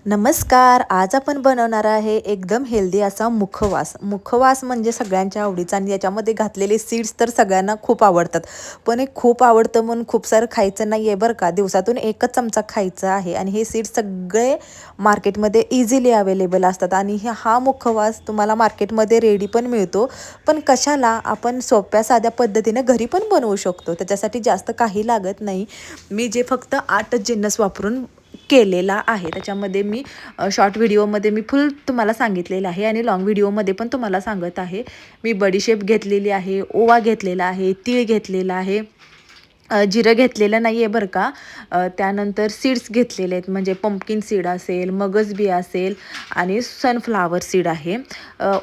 नमस्कार. आज आपण बनवणार आहे एकदम हेल्दी असा मुखवास. मुखवास म्हणजे सगळ्यांच्या आवडीचा आणि याच्यामध्ये घातलेले सीड्स तर सगळ्यांना खूप आवडतात. पण हे खूप आवडतं म्हणून खूप सारं खायचं नाही आहे बरं का. दिवसातून एकच चमचा खायचा आहे आणि हे सीड्स सगळे मार्केटमध्ये इझिली अवेलेबल असतात आणि हा मुखवास तुम्हाला मार्केटमध्ये रेडी पण मिळतो. पण कशाला आपण सोप्या साध्या पद्धतीने घरी पण बनवू शकतो. त्याच्यासाठी जास्त काही लागत नाही. मी जे फक्त 8च जिन्नस वापरून केलेला आहे. त्याच्यामध्ये मी शॉर्ट व्हिडिओमध्ये मी फुल तुम्हाला सांगितलेलं आहे आणि लाँग व्हिडिओमध्ये पण तुम्हाला सांगत आहे. मी बडीशेप घेतलेली आहे, ओवा घेतलेला आहे, तीळ घेतलेला आहे, जिरं घेतलेलं नाही आहे बरं का. त्यानंतर सीड्स घेतलेले आहेत म्हणजे पंपकिन सीड असेल, मगज बी असेल आणि सनफ्लावर सीड आहे.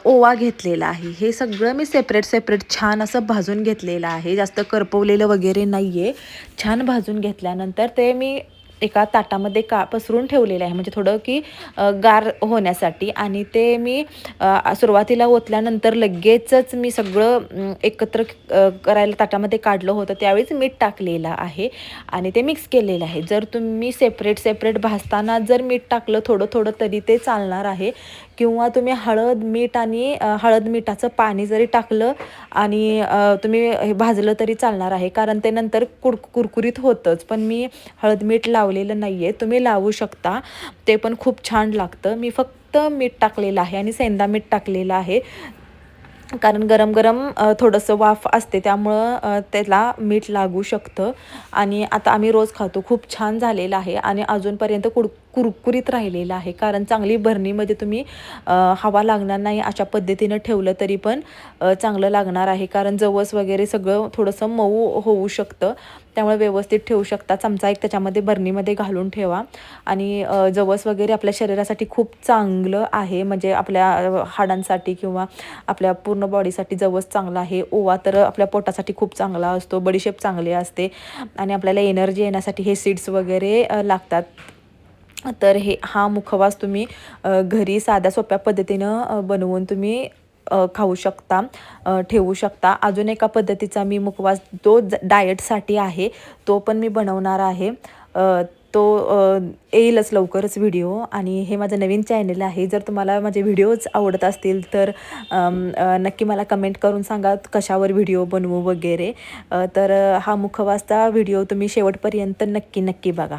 ओवा घेतलेला आहे. हे सगळं मी सेपरेट छान असं भाजून घेतलेलं आहे. जास्त करपवलेलं वगैरे नाही आहे. छान भाजून घेतल्यानंतर ते मी एका ताटामध्ये पसरून ठेवलेलं आहे म्हणजे थोडं की गार होण्यासाठी. आणि ते मी सुरुवातीला ओतल्यानंतर लगेचच मी सगळं एकत्र करायला ताटामध्ये काढलं होतं. त्यावेळीच मीठ टाकलेलं आहे आणि ते मिक्स केलेलं आहे. जर तुम्ही सेपरेट भाजताना जर मीठ टाकलं थोडं तरी ते चालणार आहे. किंवा तुम्ही हळद मीठ आणि हळद मिठाचं पाणी जरी टाकलं आणि तुम्ही हे भाजलं तरी चालणार आहे. कारण ते नंतर कुरकुरीत होतंच. पण मी हळद मीठ लावलेलं नाही आहे. तुम्ही लावू शकता. ते पण खूप छान लागतं. मी फक्त मीठ टाकलेलं आहे आणि सेंधा मीठ टाकलेलं आहे. कारण गरम थोडंसं वाफ असते त्यामुळं त्याला मीठ लागू शकतं. आणि आता आम्ही रोज खातो. खूप छान झालेलं आहे आणि अजूनपर्यंत कुरकुरीत राहिलेलं आहे. कारण चांगली भरणीमध्ये तुम्ही हवा लागणार नाही अशा पद्धतीनं ठेवलं तरी पण चांगलं लागणार आहे. कारण जवस वगैरे सगळं थोडंसं मऊ होऊ शकतं. त्यामुळे व्यवस्थित ठेवू शकता. चमचा एक त्याच्यामध्ये बरणीमध्ये घालून ठेवा. आणि जवस वगैरे आपल्या शरीरासाठी खूप चांगलं आहे. म्हणजे आपल्या हाडांसाठी किंवा आपल्या पूर्ण बॉडीसाठी जवस चांगला आहे. ओवा तर आपल्या पोटासाठी खूप चांगला असतो. बडीशेप चांगली असते आणि आपल्याला एनर्जी येण्यासाठी हे सीड्स वगैरे लागतात. तर हा मुखवास तुम्ही घरी साध्या सोप्या पद्धतीनं बनवून तुम्ही खाऊ शकता, ठेवू शकता. अजून एका पद्धतीचा मी मुखवास तो डाएटसाठी आहे. तो पण मी बनवणार आहे. तो येईलच लवकरच व्हिडिओ. आणि हे माझं नवीन चॅनल आहे. जर तुम्हाला माझे व्हिडिओज आवडत असतील तर नक्की मला कमेंट करून सांगा कशावर व्हिडिओ बनवू वगैरे. तर हा मुखवासचा व्हिडिओ तुम्ही शेवटपर्यंत नक्की बघा.